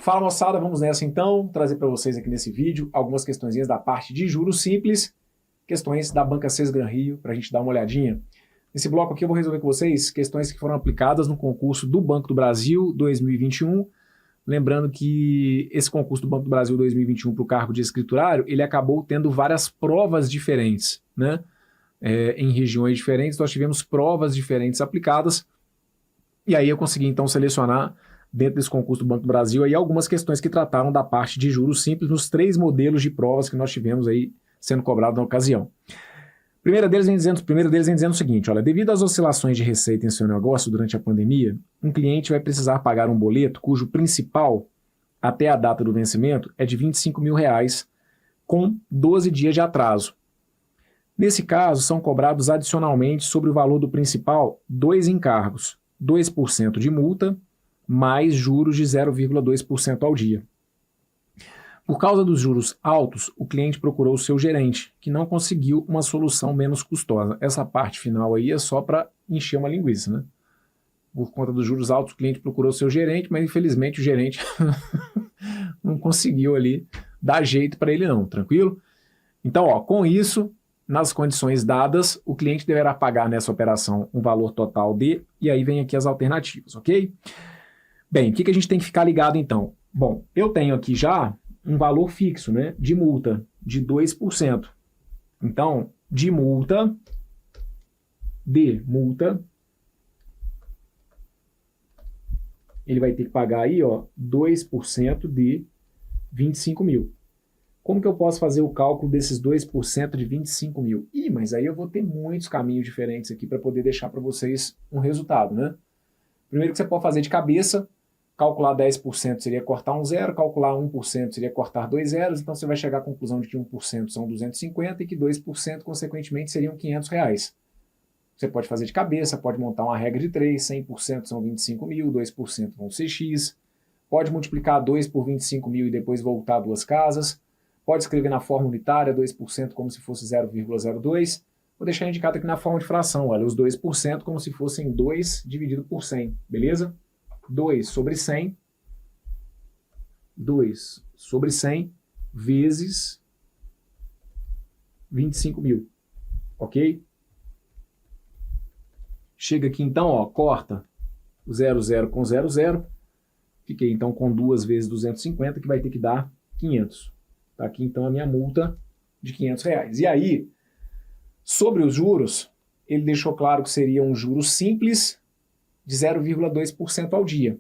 Fala moçada, vamos nessa então, trazer para vocês aqui nesse vídeo algumas questõezinhas da parte de juros simples, questões da Banca Cés Gran Rio, para a gente dar uma olhadinha. Nesse bloco aqui eu vou resolver com vocês questões que foram aplicadas no concurso do Banco do Brasil 2021, lembrando que esse concurso do Banco do Brasil 2021 para o cargo de escriturário, ele acabou tendo várias provas diferentes, né? Em regiões diferentes, nós tivemos provas diferentes aplicadas, e aí eu consegui então selecionar dentro desse concurso do Banco do Brasil aí algumas questões que trataram da parte de juros simples nos 3 modelos de provas que nós tivemos aí sendo cobrado na ocasião. O primeiro deles vem dizendo o seguinte, olha, devido às oscilações de receita em seu negócio durante a pandemia, um cliente vai precisar pagar um boleto cujo principal, até a data do vencimento, é de R$25 mil, com 12 dias de atraso. Nesse caso, são cobrados adicionalmente sobre o valor do principal 2 encargos, 2% de multa, mais juros de 0,2% ao dia. Por causa dos juros altos, o cliente procurou o seu gerente, que não conseguiu uma solução menos custosa. Essa parte final aí é só para encher uma linguiça, né? Por conta dos juros altos, o cliente procurou o seu gerente, mas infelizmente o gerente não conseguiu ali dar jeito para ele não, tranquilo? Então, ó, com isso, nas condições dadas, o cliente deverá pagar nessa operação um valor total de, e aí vem aqui as alternativas, ok? Bem, o que a gente tem que ficar ligado então? Bom, eu tenho aqui já um valor fixo, né, de multa, de 2%. Então, de multa, ele vai ter que pagar aí, ó, 2% de 25 mil. Como que eu posso fazer o cálculo desses 2% de 25 mil? Mas aí eu vou ter muitos caminhos diferentes aqui para poder deixar para vocês um resultado, né? Primeiro que você pode fazer de cabeça, calcular 10% seria cortar um zero, calcular 1% seria cortar 2 zeros, então você vai chegar à conclusão de que 1% são 250 e que 2%, consequentemente, seriam R$500. Você pode fazer de cabeça, pode montar uma regra de 3, 100% são 25 mil, 2% vão ser X, pode multiplicar 2 por 25 mil e depois voltar duas casas, pode escrever na forma unitária 2% como se fosse 0,02, vou deixar indicado aqui na forma de fração, olha, os 2% como se fossem 2 dividido por 100, beleza? 2 sobre 100 vezes 25 mil, ok? Chega aqui então, ó, corta o 00 com 00, fiquei então com 2 vezes 250, que vai ter que dar 500. Tá aqui então a minha multa de R$500. E aí, sobre os juros, ele deixou claro que seria um juro simples de 0,2% ao dia.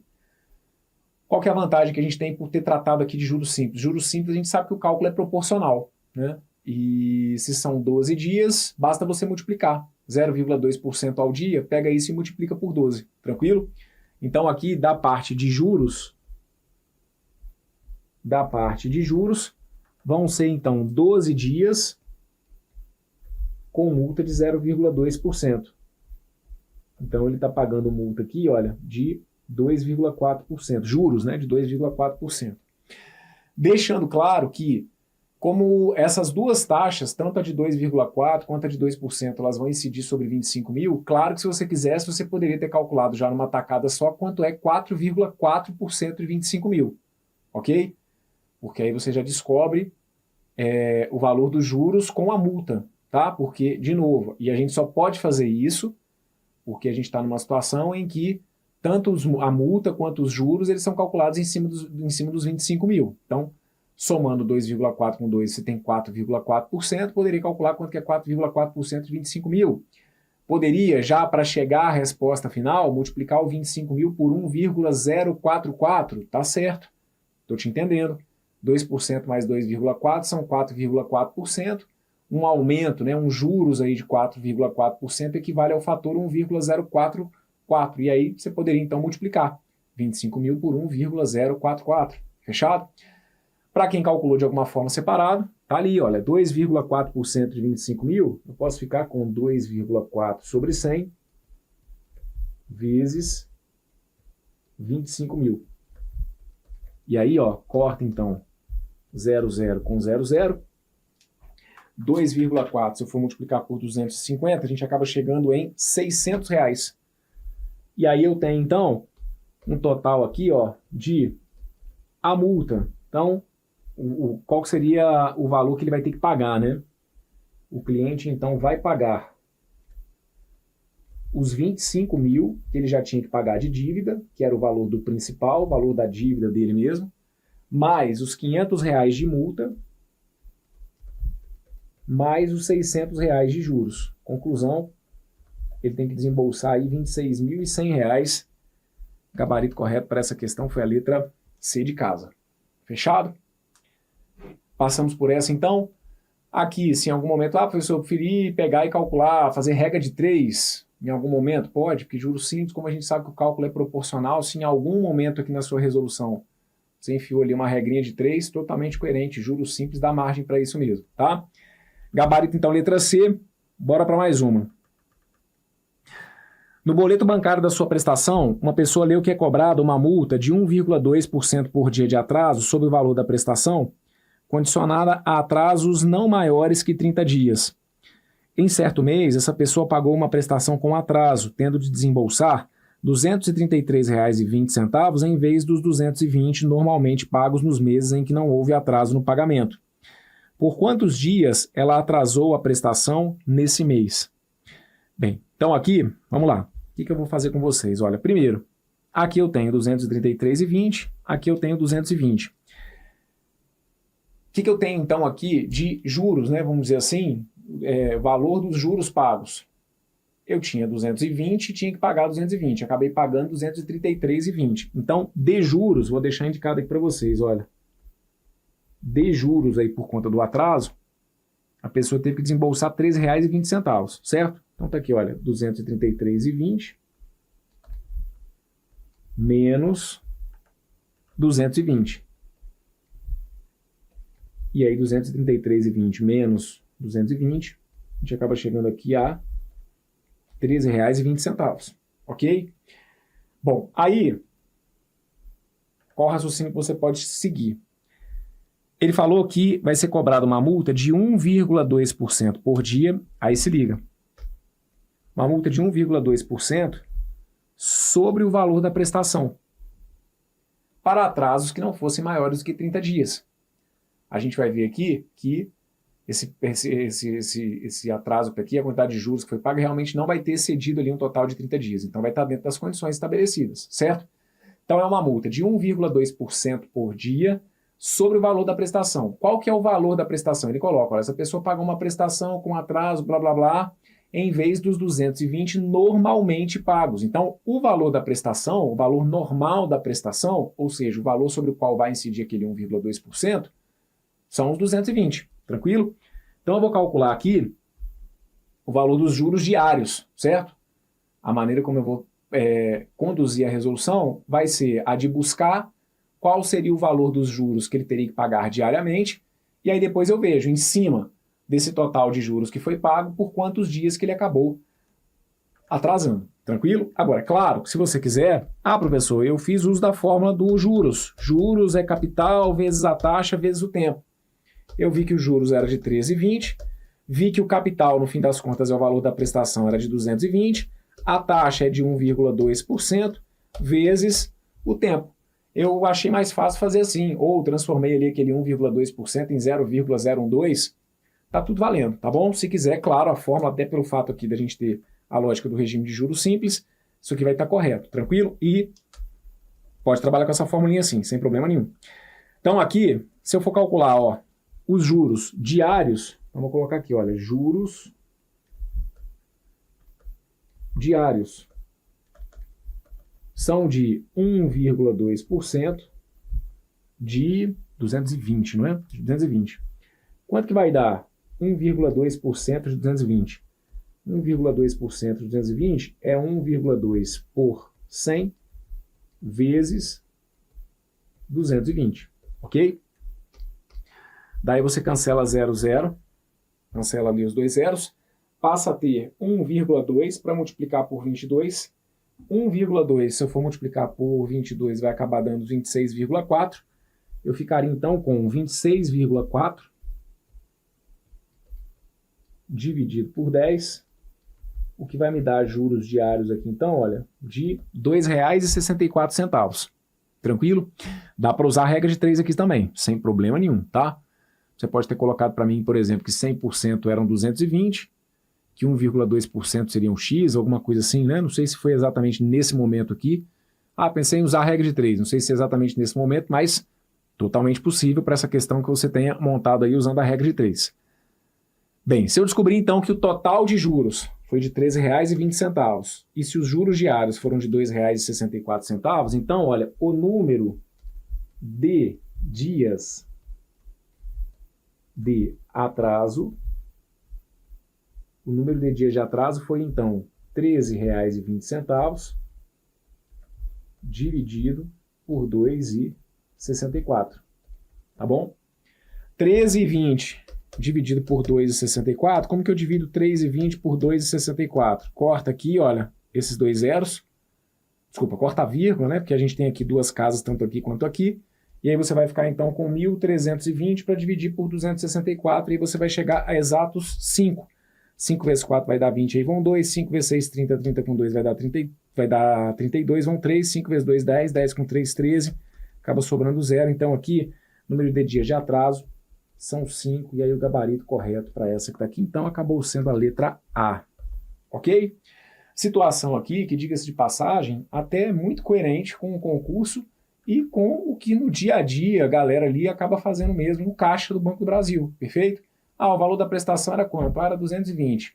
Qual que é a vantagem que a gente tem por ter tratado aqui de juros simples? Juros simples, a gente sabe que o cálculo é proporcional, né? E se são 12 dias, basta você multiplicar 0,2% ao dia, pega isso e multiplica por 12, tranquilo? Então aqui da parte de juros, vão ser então 12 dias com multa de 0,2%. Então ele está pagando multa aqui, olha, de 2,4%, juros, né, de 2,4%. Deixando claro que, como essas duas taxas, tanto a de 2,4% quanto a de 2%, elas vão incidir sobre 25 mil, claro que se você quisesse, você poderia ter calculado já numa tacada só quanto é 4,4% de 25 mil, ok? Porque aí você já descobre o valor dos juros com a multa, tá? Porque, de novo, e a gente só pode fazer isso porque a gente está numa situação em que tanto a multa quanto os juros eles são calculados em cima dos 25 mil. Então, somando 2,4 com 2, você tem 4,4%, poderia calcular quanto que é 4,4% de 25 mil. Poderia, já para chegar à resposta final, multiplicar o 25 mil por 1,044, tá certo, estou te entendendo. 2% mais 2,4 são 4,4%. Um aumento, né, um juros aí de 4,4% equivale ao fator 1,044. E aí você poderia então multiplicar 25 mil por 1,044. Fechado? Para quem calculou de alguma forma separado, tá ali, olha, 2,4% de 25 mil, eu posso ficar com 2,4 sobre 100 vezes 25 mil. E aí, ó, corta então 00 com 00. 2,4, se eu for multiplicar por 250, a gente acaba chegando em R$600. E aí eu tenho, então, um total aqui, ó, de a multa. Então, qual seria o valor que ele vai ter que pagar, né? O cliente, então, vai pagar os 25 mil que ele já tinha que pagar de dívida, que era o valor do principal, o valor da dívida dele mesmo, mais os R$500 de multa, mais os R$600 de juros. Conclusão, ele tem que desembolsar aí R$26.100. O gabarito correto para essa questão foi a letra C de casa. Fechado? Passamos por essa então. Aqui, se em algum momento, professor, eu preferi pegar e calcular, fazer regra de 3, em algum momento, pode, porque juros simples, como a gente sabe que o cálculo é proporcional, se em algum momento aqui na sua resolução você enfiou ali uma regrinha de 3, totalmente coerente, juros simples dá margem para isso mesmo, tá? Gabarito então, letra C, bora para mais uma. No boleto bancário da sua prestação, uma pessoa leu que é cobrada uma multa de 1,2% por dia de atraso sobre o valor da prestação, condicionada a atrasos não maiores que 30 dias. Em certo mês, essa pessoa pagou uma prestação com atraso, tendo de desembolsar R$ 233,20 em vez dos 220 normalmente pagos nos meses em que não houve atraso no pagamento. Por quantos dias ela atrasou a prestação nesse mês? Bem, então aqui, vamos lá. O que eu vou fazer com vocês? Olha, primeiro, aqui eu tenho 233,20, aqui eu tenho 220. O que eu tenho então aqui de juros, né? Vamos dizer assim, valor dos juros pagos. Eu tinha 220 e tinha que pagar 220. Acabei pagando 233,20. Então, de juros, vou deixar indicado aqui para vocês, olha. De juros aí por conta do atraso, a pessoa teve que desembolsar R$ 13,20, certo? Então tá aqui, olha, 233,20 menos 220. E aí 233,20 menos 220, a gente acaba chegando aqui a R$ 13,20, ok? Bom, aí, qual raciocínio que você pode seguir? Ele falou que vai ser cobrada uma multa de 1,2% por dia, aí se liga. Uma multa de 1,2% sobre o valor da prestação, para atrasos que não fossem maiores do que 30 dias. A gente vai ver aqui que esse atraso aqui, a quantidade de juros que foi paga, realmente não vai ter excedido ali um total de 30 dias. Então vai estar dentro das condições estabelecidas, certo? Então é uma multa de 1,2% por dia sobre o valor da prestação. Qual que é o valor da prestação? Ele coloca, olha, essa pessoa pagou uma prestação com atraso, blá, blá, blá, em vez dos 220 normalmente pagos. Então, o valor da prestação, o valor normal da prestação, ou seja, o valor sobre o qual vai incidir aquele 1,2%, são os 220, tranquilo? Então, eu vou calcular aqui o valor dos juros diários, certo? A maneira como eu vou conduzir a resolução vai ser a de buscar qual seria o valor dos juros que ele teria que pagar diariamente, e aí depois eu vejo em cima desse total de juros que foi pago, por quantos dias que ele acabou atrasando, tranquilo? Agora, claro, se você quiser, professor, eu fiz uso da fórmula dos juros. Juros é capital vezes a taxa vezes o tempo. Eu vi que os juros era de 13,20, vi que o capital, no fim das contas, é o valor da prestação, era de 220, a taxa é de 1,2% vezes o tempo. Eu achei mais fácil fazer assim, ou transformei ali aquele 1,2% em 0,012%, tá tudo valendo, tá bom? Se quiser, claro, a fórmula, até pelo fato aqui da gente ter a lógica do regime de juros simples, isso aqui vai estar correto, tranquilo? E pode trabalhar com essa formulinha assim, sem problema nenhum. Então aqui, se eu for calcular, ó, os juros diários, vamos colocar aqui, olha, juros diários são de 1,2% de 220, não é? De 220. Quanto que vai dar 1,2% de 220? 1,2% de 220 é 1,2 por 100 vezes 220, ok? Daí você cancela 0, 0, cancela ali os dois zeros, passa a ter 1,2 para multiplicar por 22. 1,2, se eu for multiplicar por 22, vai acabar dando 26,4. Eu ficaria então com 26,4 dividido por 10, o que vai me dar juros diários aqui, então, olha, de R$ 2,64. Tranquilo? Dá para usar a regra de 3 aqui também, sem problema nenhum, tá? Você pode ter colocado para mim, por exemplo, que 100% eram 220, que 1,2% seriam X, alguma coisa assim, né? Não sei se foi exatamente nesse momento aqui. Ah, pensei em usar a regra de 3, não sei se é exatamente nesse momento, mas totalmente possível para essa questão que você tenha montado aí usando a regra de 3. Bem, se eu descobrir então que o total de juros foi de R$ 13,20, e se os juros diários foram de R$ 2,64, então, olha, o número de dias de atraso, o número de dias de atraso foi então R$ 13,20 dividido por 2,64, tá bom? 13,20 dividido por 2,64, como que eu divido 3,20 por 2,64? Corta aqui, olha, esses dois zeros, desculpa, corta a vírgula, né, porque a gente tem aqui duas casas, tanto aqui quanto aqui, e aí você vai ficar então com 1.320 para dividir por 264, e aí você vai chegar a exatos 5. 5 vezes 4 vai dar 20, aí vão 2, 5 vezes 6, 30, 30 com 2 vai dar 32, vão 3, 5 vezes 2, 10, 10 com 3, 13, acaba sobrando 0, então aqui, número de dias de atraso, são 5, e aí o gabarito correto para essa que está aqui, então acabou sendo a letra A, ok? Situação aqui que, diga-se de passagem, até é muito coerente com o concurso e com o que no dia a dia a galera ali acaba fazendo mesmo no caixa do Banco do Brasil, perfeito? Ah, o valor da prestação era quanto? Ah, era 220.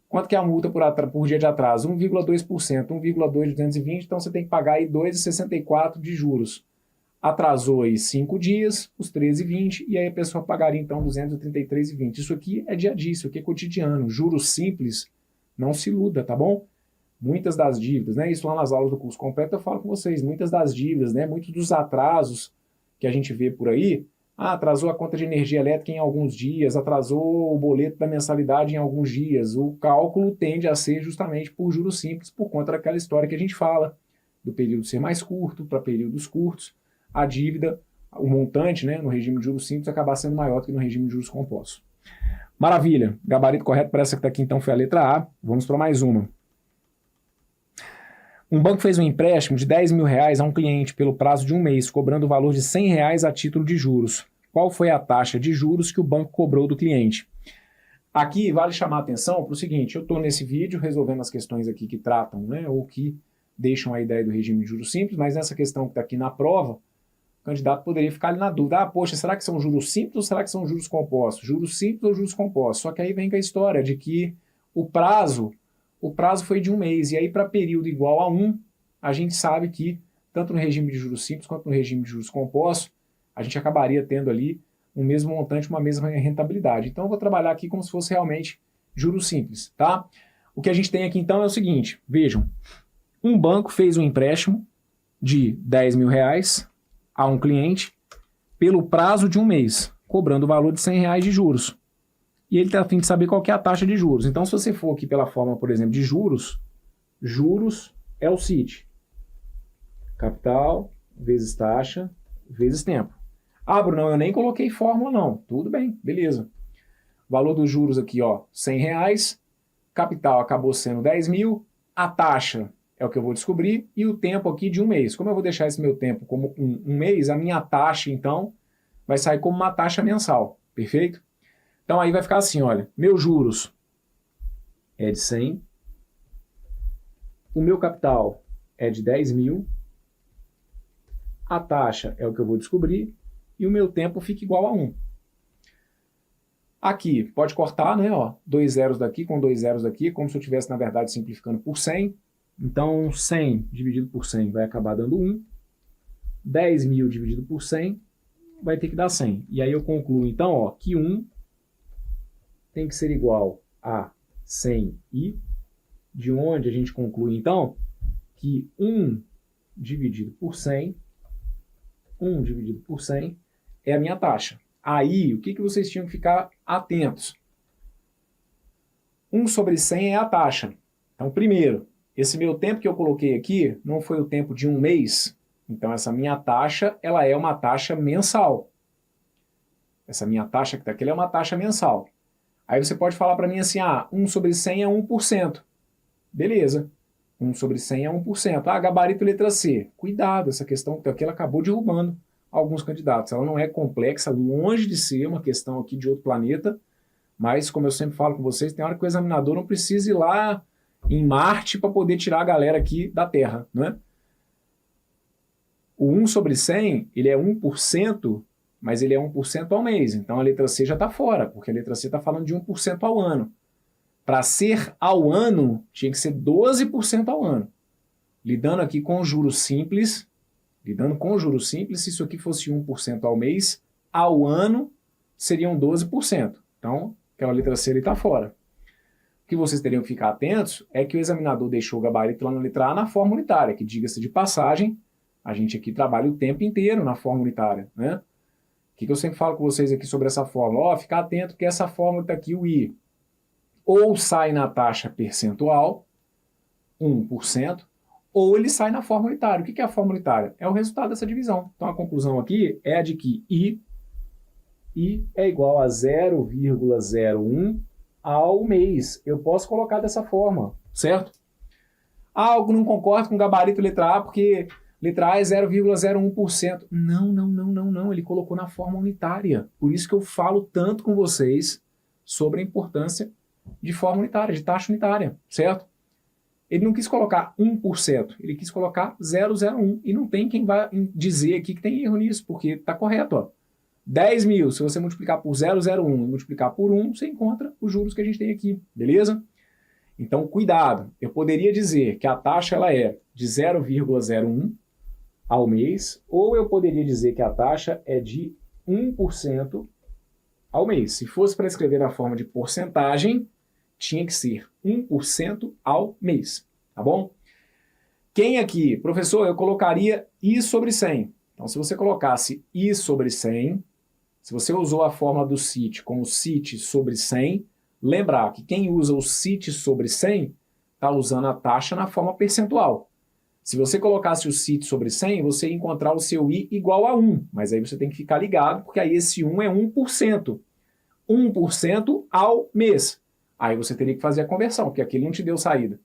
Quanto que é a multa por dia de atraso? 1,2%, 1,2 de 220, então você tem que pagar aí 2,64 de juros. Atrasou aí 5 dias, os 13,20, e aí a pessoa pagaria então 233,20. Isso aqui é dia a dia, isso aqui é cotidiano. Juros simples, não se iluda, tá bom? Muitas das dívidas, né? Isso lá nas aulas do curso completo eu falo com vocês, muitas das dívidas, né? Muitos dos atrasos que a gente vê por aí, atrasou a conta de energia elétrica em alguns dias, atrasou o boleto da mensalidade em alguns dias. O cálculo tende a ser justamente por juros simples, por conta daquela história que a gente fala, do período ser mais curto para períodos curtos, a dívida, o montante, né, no regime de juros simples acabar sendo maior do que no regime de juros compostos. Maravilha, gabarito correto para essa que está aqui então foi a letra A. Vamos para mais uma. Um banco fez um empréstimo de R$ 10.000 a um cliente pelo prazo de um mês, cobrando o valor de R$ 100 a título de juros. Qual foi a taxa de juros que o banco cobrou do cliente? Aqui vale chamar a atenção para o seguinte, eu estou nesse vídeo resolvendo as questões aqui que tratam, né, ou que deixam a ideia do regime de juros simples, mas nessa questão que está aqui na prova, o candidato poderia ficar ali na dúvida, poxa, será que são juros simples ou será que são juros compostos? Juros simples ou juros compostos? Só que aí vem com a história de que o prazo foi de um mês, e aí para período igual a 1, a gente sabe que, tanto no regime de juros simples quanto no regime de juros compostos, a gente acabaria tendo ali um mesmo montante, uma mesma rentabilidade. Então eu vou trabalhar aqui como se fosse realmente juros simples, tá? O que a gente tem aqui então é o seguinte, vejam, um banco fez um empréstimo de R$ 10.000 a um cliente pelo prazo de um mês, cobrando o valor de R$ 100 de juros. E ele está a fim de saber qual que é a taxa de juros. Então, se você for aqui pela forma, por exemplo, de juros, juros é o CIT. Capital vezes taxa vezes tempo. Ah, Bruno, eu nem coloquei fórmula não. Tudo bem, beleza. Valor dos juros aqui, ó, R$ 100. Capital acabou sendo 10.000. A taxa é o que eu vou descobrir, e o tempo aqui de um mês. Como eu vou deixar esse meu tempo como um mês, a minha taxa, então, vai sair como uma taxa mensal, perfeito? Então aí vai ficar assim, olha, meus juros é de 100, o meu capital é de 10.000, a taxa é o que eu vou descobrir, e o meu tempo fica igual a 1. Aqui, pode cortar, né, ó, 2 zeros daqui com 2 zeros daqui, como se eu estivesse, na verdade, simplificando por 100. Então, 100 dividido por 100 vai acabar dando 1. 10.000 dividido por 100 vai ter que dar 100. E aí eu concluo, então, ó, que 1 tem que ser igual a 100i, de onde a gente conclui, então, que 1 dividido por 100 é a minha taxa. Aí, o que vocês tinham que ficar atentos? 1 sobre 100 é a taxa. Então, primeiro, esse meu tempo que eu coloquei aqui não foi o tempo de um mês. Então, essa minha taxa, ela é uma taxa mensal. Essa minha taxa que está aqui, ela é uma taxa mensal. Aí você pode falar para mim assim, 1 sobre 100 é 1%. Beleza. 1 sobre 100 é 1%. Ah, gabarito letra C. Cuidado, essa questão aqui ela acabou derrubando alguns candidatos. Ela não é complexa, longe de ser uma questão aqui de outro planeta, mas, como eu sempre falo com vocês, tem hora que o examinador não precisa ir lá em Marte para poder tirar a galera aqui da Terra, não é? O 1 sobre 100, ele é 1%, mas ele é 1% ao mês. Então a letra C já está fora, porque a letra C está falando de 1% ao ano. Para ser ao ano, tinha que ser 12% ao ano. Lidando aqui com juros simples, se isso aqui fosse 1% ao mês, ao ano seriam 12%. Então, aquela letra C está fora. O que vocês teriam que ficar atentos é que o examinador deixou o gabarito lá na letra A na forma unitária, que, diga-se de passagem, a gente aqui trabalha o tempo inteiro na forma unitária, né? O que eu sempre falo com vocês aqui sobre essa fórmula? Ó, ficar atento que essa fórmula está aqui, o I, ou sai na taxa percentual, 1%, ou ele sai na forma unitária. O que é a forma unitária? É o resultado dessa divisão. Então a conclusão aqui é a de que I é igual a 0,01 ao mês. Eu posso colocar dessa forma, certo? Ah, algo não concorda com o gabarito letra A, porque letra A é 0,01%. Não. Ele colocou na forma unitária. Por isso que eu falo tanto com vocês sobre a importância de forma unitária, de taxa unitária, certo? Ele não quis colocar 1%, ele quis colocar 0,01. E não tem quem vai dizer aqui que tem erro nisso, porque está correto, ó. 10 mil, se você multiplicar por 0,01 e multiplicar por 1, você encontra os juros que a gente tem aqui, beleza? Então, cuidado. Eu poderia dizer que a taxa ela é de 0,01 ao mês, ou eu poderia dizer que a taxa é de 1% ao mês. Se fosse para escrever na forma de porcentagem, tinha que ser 1% ao mês, tá bom? Quem aqui, professor, eu colocaria I sobre 100. Então, se você colocasse I sobre 100, se você usou a fórmula do CIT como CIT sobre 100, lembrar que quem usa o CIT sobre 100 está usando a taxa na forma percentual. Se você colocasse o CIT sobre 100, você ia encontrar o seu I igual a 1, mas aí você tem que ficar ligado, porque aí esse 1 é 1%. 1% ao mês. Aí você teria que fazer a conversão, porque aquele não te deu saída.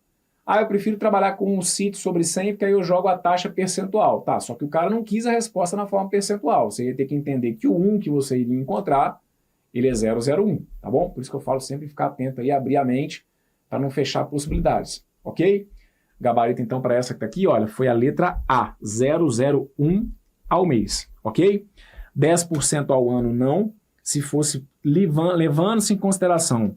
Ah, eu prefiro trabalhar com um CIT sobre 100, porque aí eu jogo a taxa percentual. Tá, só que o cara não quis a resposta na forma percentual. Você ia ter que entender que o 1 que você iria encontrar, ele é 0,01, tá bom? Por isso que eu falo sempre ficar atento aí, abrir a mente, para não fechar possibilidades, ok? Gabarito, então, para essa que tá aqui, olha, foi a letra A, 0,01 ao mês, ok? 10% ao ano, não. Se fosse levando-se em consideração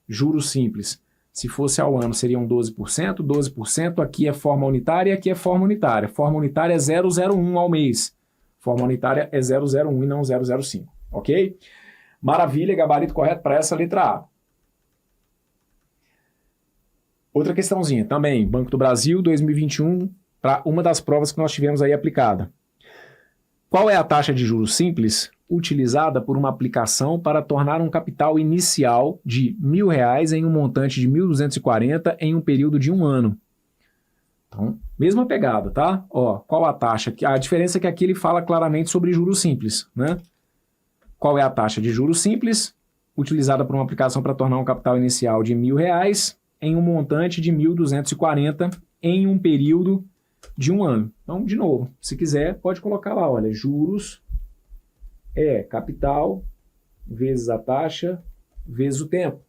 juros simples, se fosse ao ano, seriam 12%, 12%, aqui é forma unitária e aqui é forma unitária. Forma unitária é 0,01 ao mês. Forma unitária é 0,01 e não 0,05, ok? Maravilha, gabarito correto para essa letra A. Outra questãozinha, também, Banco do Brasil, 2021, para uma das provas que nós tivemos aí aplicada. Qual é a taxa de juros simples utilizada por uma aplicação para tornar um capital inicial de R$1.000 em um montante de 1.240 em um período de 1 ano? Então, mesma pegada, tá? Ó, qual a taxa? A diferença é que aqui ele fala claramente sobre juros simples, né? Qual é a taxa de juros simples utilizada por uma aplicação para tornar um capital inicial de R$1.000 em um montante de 1.240 em um período de 1 ano? Então, de novo, se quiser, pode colocar lá, olha, juros é capital vezes a taxa vezes o tempo.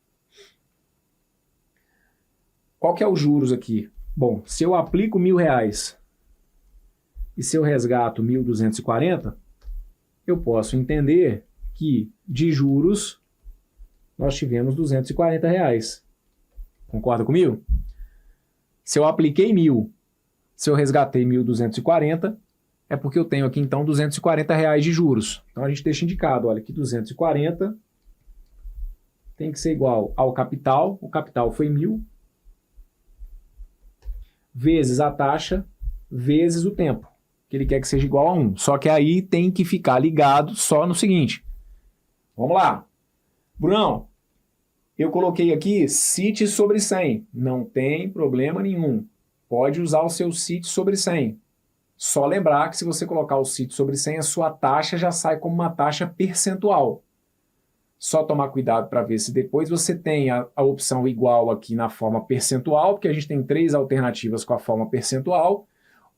Qual que é os juros aqui? Bom, se eu aplico R$1.000 e se eu resgato 1.240, eu posso entender que de juros nós tivemos R$240. Concorda comigo? Se eu apliquei 1.000, se eu resgatei 1.240, é porque eu tenho aqui, então, R$240 de juros. Então, a gente deixa indicado, olha, que 240 tem que ser igual ao capital. O capital foi 1.000, vezes a taxa, vezes o tempo, que ele quer que seja igual a 1. Só que aí tem que ficar ligado só no seguinte. Vamos lá. Brunão, eu coloquei aqui CIT sobre 100. Não tem problema nenhum. Pode usar o seu CIT sobre 100. Só lembrar que se você colocar o CIT sobre 100, a sua taxa já sai como uma taxa percentual. Só tomar cuidado para ver se depois você tem a opção igual aqui na forma percentual, porque a gente tem 3 alternativas com a forma percentual,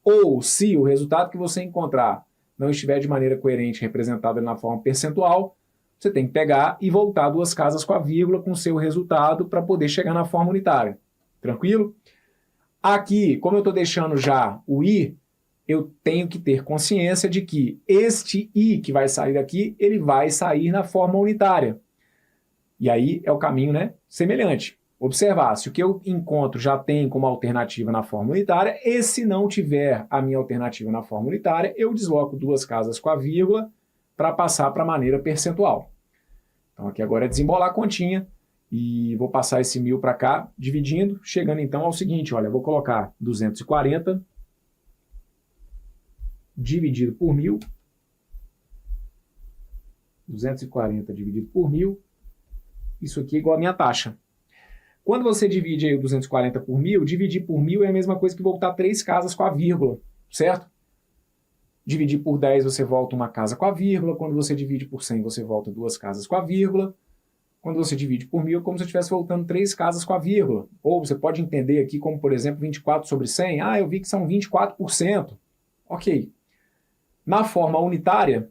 ou se o resultado que você encontrar não estiver de maneira coerente representado na forma percentual, você tem que pegar e voltar 2 casas com a vírgula com o seu resultado para poder chegar na forma unitária. Tranquilo? Aqui, como eu estou deixando já o I, eu tenho que ter consciência de que este I que vai sair daqui, ele vai sair na forma unitária. E aí é o caminho, né, semelhante. Observar, se o que eu encontro já tem como alternativa na forma unitária, e se não tiver a minha alternativa na forma unitária, eu desloco 2 casas com a vírgula para passar para a maneira percentual. Então aqui agora é desembolar a continha e vou passar esse 1000 para cá, dividindo, chegando então ao seguinte, olha, eu vou colocar 240 dividido por 1000, 240 dividido por 1000, isso aqui é igual a minha taxa. Quando você divide aí o 240 por 1000, dividir por 1000 é a mesma coisa que voltar 3 casas com a vírgula, certo? Dividir por 10 você volta uma casa com a vírgula, quando você divide por 100 você volta 2 casas com a vírgula, quando você divide por 1000 é como se eu estivesse voltando 3 casas com a vírgula. Ou você pode entender aqui como, por exemplo, 24 sobre 100, eu vi que são 24%. Ok. Na forma unitária,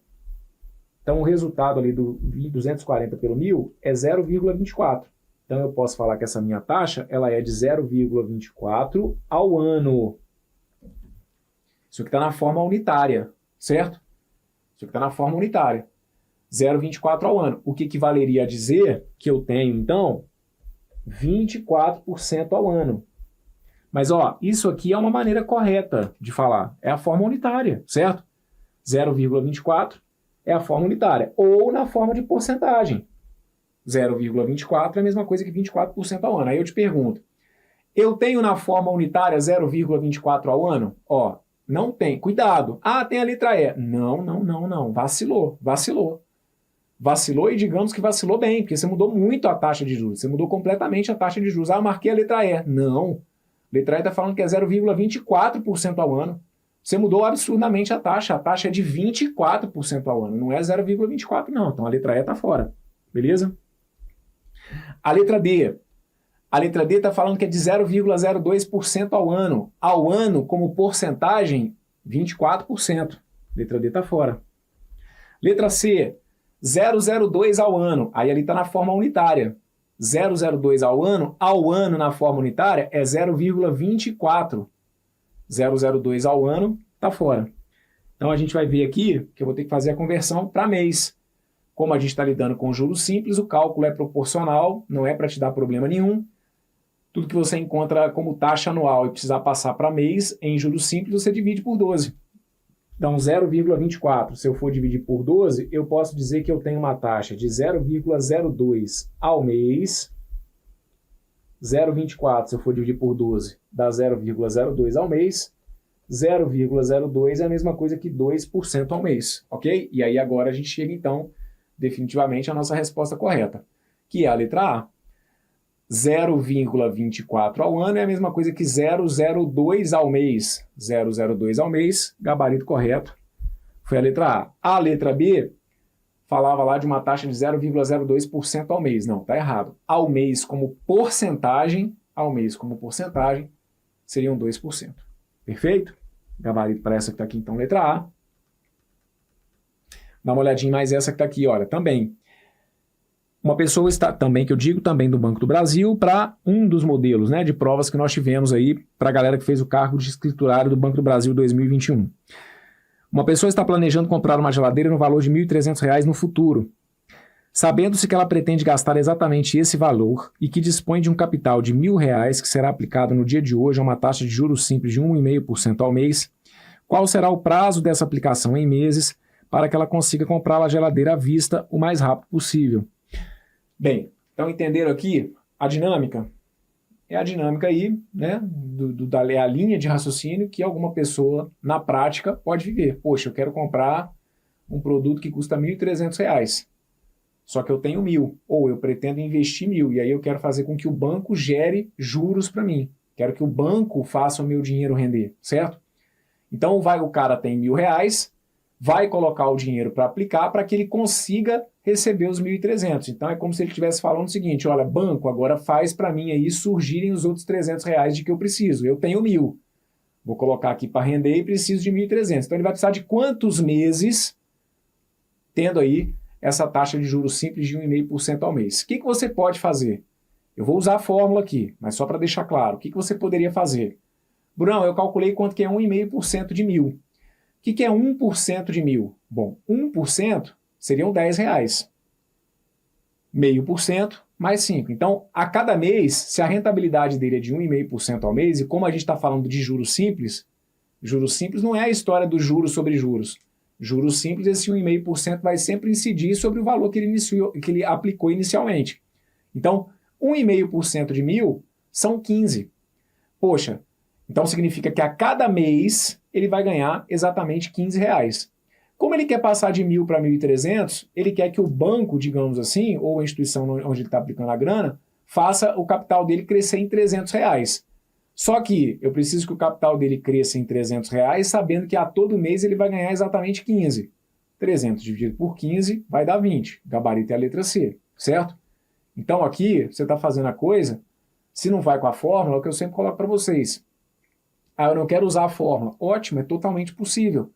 então o resultado ali do 240 pelo 1000 é 0,24. Então eu posso falar que essa minha taxa ela é de 0,24 ao ano. Isso aqui está na forma unitária, certo? Isso aqui está na forma unitária. 0,24 ao ano. O que equivaleria a dizer que eu tenho, então, 24% ao ano. Mas, ó, isso aqui é uma maneira correta de falar. É a forma unitária, certo? 0,24 é a forma unitária. Ou na forma de porcentagem. 0,24 é a mesma coisa que 24% ao ano. Aí eu te pergunto, eu tenho na forma unitária 0,24 ao ano? Ó, não tem. Cuidado. Tem a letra E. Não. Vacilou. Vacilou e digamos que vacilou bem, porque você mudou muito a taxa de juros. Você mudou completamente a taxa de juros. Eu marquei a letra E. Não. Letra E está falando que é 0,24% ao ano. Você mudou absurdamente a taxa. A taxa é de 24% ao ano. Não é 0,24 não. Então a letra E está fora. Beleza? A letra D. A letra D está falando que é de 0,02% ao ano. Ao ano, como porcentagem, 24%. Letra D está fora. Letra C. 0,02 ao ano. Aí ali está na forma unitária. 0,02 ao ano na forma unitária é 0,24. 0,02 ao ano está fora. Então a gente vai ver aqui que eu vou ter que fazer a conversão para mês. Como a gente está lidando com juros simples, o cálculo é proporcional, não é para te dar problema nenhum. Tudo que você encontra como taxa anual e precisar passar para mês, em juros simples você divide por 12. Então 0,24, se eu for dividir por 12, eu posso dizer que eu tenho uma taxa de 0,02 ao mês. 0,24, se eu for dividir por 12, dá 0,02 ao mês. 0,02 é a mesma coisa que 2% ao mês, ok? E aí agora a gente chega então definitivamente à nossa resposta correta, que é a letra A. 0,24 ao ano é a mesma coisa que 0,02 ao mês. 0,02 ao mês, gabarito correto, foi a letra A. A letra B falava lá de uma taxa de 0,02% ao mês. Não, está errado. Ao mês como porcentagem, seriam 2%. Perfeito? Gabarito para essa que está aqui, então, letra A. Dá uma olhadinha mais essa que está aqui, olha, também. Uma pessoa está, também que eu digo, também do Banco do Brasil, para um dos modelos, né, de provas que nós tivemos aí para a galera que fez o cargo de escriturário do Banco do Brasil 2021. Uma pessoa está planejando comprar uma geladeira no valor de R$ 1.300 no futuro. Sabendo-se que ela pretende gastar exatamente esse valor e que dispõe de um capital de R$ 1.000 que será aplicado no dia de hoje a uma taxa de juros simples de 1,5% ao mês, qual será o prazo dessa aplicação em meses para que ela consiga comprar a geladeira à vista o mais rápido possível? Bem, então entenderam aqui a dinâmica? É a dinâmica aí, né, é a linha de raciocínio que alguma pessoa, na prática, pode viver. Poxa, eu quero comprar um produto que custa R$ 1.300, só que eu tenho 1.000, ou eu pretendo investir 1.000, e aí eu quero fazer com que o banco gere juros para mim. Quero que o banco faça o meu dinheiro render, certo? Então o cara tem R$ 1.000, vai colocar o dinheiro para aplicar para que ele consiga receber os 1.300. Então é como se ele estivesse falando o seguinte, olha, banco, agora faz para mim aí surgirem os outros R$ 300 de que eu preciso. Eu tenho 1.000. Vou colocar aqui para render e preciso de 1.300. Então ele vai precisar de quantos meses tendo aí essa taxa de juros simples de 1,5% ao mês. O que você pode fazer? Eu vou usar a fórmula aqui, mas só para deixar claro. O que você poderia fazer? Brunão, eu calculei quanto que é 1,5% de 1.000. O que é 1% de 1.000? Bom, 1% seriam R$10. 0,5% mais 5. Então, a cada mês, se a rentabilidade dele é de 1,5% ao mês, e como a gente está falando de juros simples não é a história do juros sobre juros. Juros simples, esse 1,5% vai sempre incidir sobre o valor que ele aplicou inicialmente. Então, 1,5% de 1.000 são 15. Poxa, então significa que a cada mês ele vai ganhar exatamente R$15. Como ele quer passar de 1.000 para 1.300, ele quer que o banco, digamos assim, ou a instituição onde ele está aplicando a grana, faça o capital dele crescer em R$300. Só que eu preciso que o capital dele cresça em R$300, sabendo que a todo mês ele vai ganhar exatamente 15. 300 dividido por 15 vai dar 20. Gabarito é a letra C, certo? Então aqui você está fazendo a coisa, se não vai com a fórmula, é o que eu sempre coloco para vocês. Ah, eu não quero usar a fórmula. Ótimo, é totalmente possível.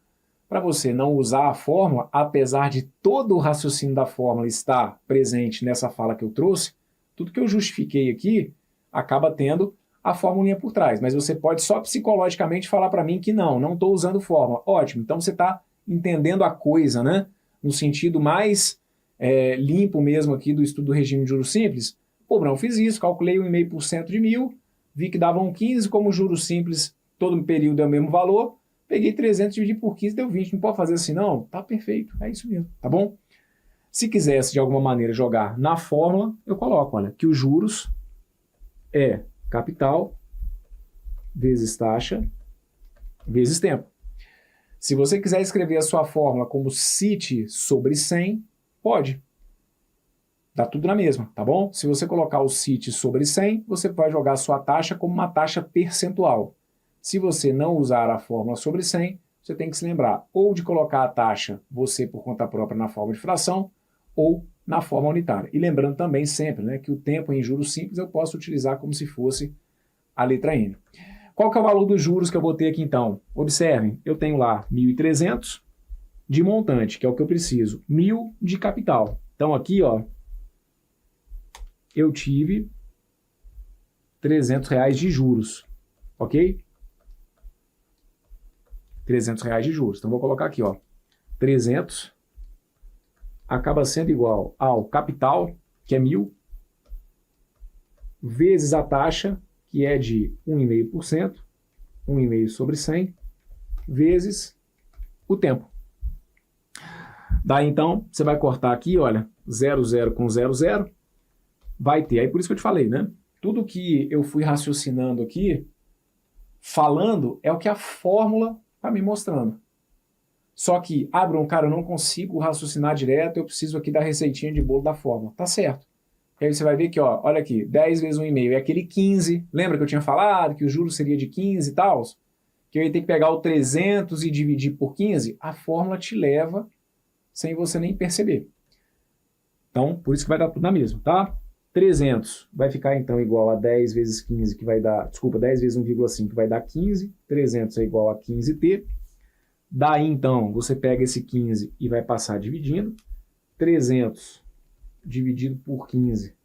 Para você não usar a fórmula, apesar de todo o raciocínio da fórmula estar presente nessa fala que eu trouxe, tudo que eu justifiquei aqui acaba tendo a fórmula por trás. Mas você pode só psicologicamente falar para mim que não estou usando fórmula. Ótimo, então você está entendendo a coisa, né? No sentido mais limpo mesmo aqui do estudo do regime de juros simples. Pô, Brão, fiz isso, calculei 1,5% de 1.000, vi que davam 15, como juros simples, todo período é o mesmo valor, peguei 300, dividi por 15, deu 20. Não pode fazer assim, não? Tá perfeito, é isso mesmo, tá bom? Se quisesse, de alguma maneira, jogar na fórmula, eu coloco, olha, que os juros é capital vezes taxa vezes tempo. Se você quiser escrever a sua fórmula como CIT sobre 100, pode. Dá tudo na mesma, tá bom? Se você colocar o CIT sobre 100, você vai jogar a sua taxa como uma taxa percentual. Se você não usar a fórmula sobre 100, você tem que se lembrar ou de colocar a taxa, você por conta própria, na forma de fração, ou na forma unitária. E lembrando também sempre, né, que o tempo em juros simples eu posso utilizar como se fosse a letra N. Qual que é o valor dos juros que eu vou ter aqui então? Observem, eu tenho lá 1.300 de montante, que é o que eu preciso, 1.000 de capital. Então aqui, ó, eu tive R$300 de juros, ok? R$300 de juros. Então vou colocar aqui, ó, 300 acaba sendo igual ao capital, que é 1.000, vezes a taxa, que é de 1,5%, 1,5 sobre 100, vezes o tempo. Daí então, você vai cortar aqui, olha, 0,0 com 0,0, vai ter, aí por isso que eu te falei, né? Tudo que eu fui raciocinando aqui, falando, é o que a fórmula está me mostrando. Só que, Bruno, cara, eu não consigo raciocinar direto, eu preciso aqui da receitinha de bolo da fórmula. Tá certo. E aí você vai ver que, ó, olha aqui, 10 vezes 1,5 é aquele 15. Lembra que eu tinha falado que o juros seria de 15 e tal? Que eu ia ter que pegar o 300 e dividir por 15? A fórmula te leva sem você nem perceber. Então, por isso que vai dar tudo na mesma, tá? 300 vai ficar, então, igual a 10 vezes 15, que vai dar... Desculpa, 10 vezes 1,5, que vai dar 15. 300 é igual a 15t. Daí, então, você pega esse 15 e vai passar dividindo. 300 dividido por 15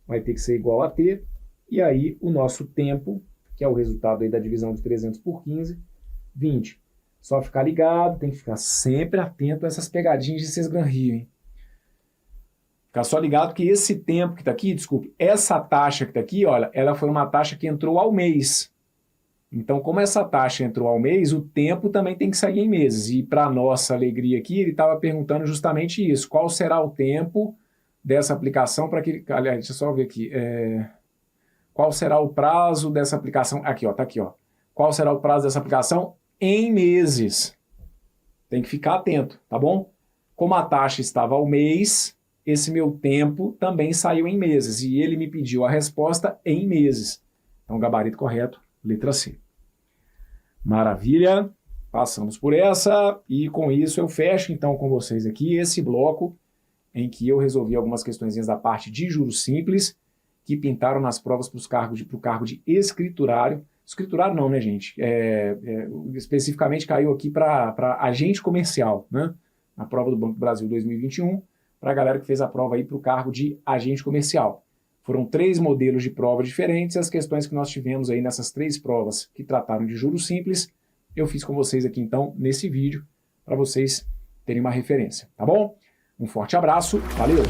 vai ter que ser igual a t. E aí, o nosso tempo, que é o resultado aí da divisão de 300 por 15, 20. Só ficar ligado, tem que ficar sempre atento a essas pegadinhas de Cesgran-Rio, hein? Ficar só ligado que esse tempo que está aqui, desculpe, essa taxa que está aqui, olha, ela foi uma taxa que entrou ao mês. Então, como essa taxa entrou ao mês, o tempo também tem que sair em meses. E para nossa alegria aqui, ele estava perguntando justamente isso. Qual será o tempo dessa aplicação para que... Aliás, deixa eu só ver aqui. Qual será o prazo dessa aplicação? Aqui, ó, tá aqui, ó. Qual será o prazo dessa aplicação? Em meses. Tem que ficar atento, tá bom? Como a taxa estava ao mês, esse meu tempo também saiu em meses. E ele me pediu a resposta em meses. Então, gabarito correto, letra C. Maravilha. Passamos por essa e com isso eu fecho então com vocês aqui esse bloco em que eu resolvi algumas questõezinhas da parte de juros simples que pintaram nas provas para o cargo de escriturário. Escriturário não, né, gente? Especificamente caiu aqui para agente comercial, né? Na prova do Banco do Brasil 2021, para a galera que fez a prova aí para o cargo de agente comercial. Foram 3 modelos de prova diferentes, as questões que nós tivemos aí nessas 3 provas que trataram de juros simples, eu fiz com vocês aqui então nesse vídeo, para vocês terem uma referência, tá bom? Um forte abraço, valeu!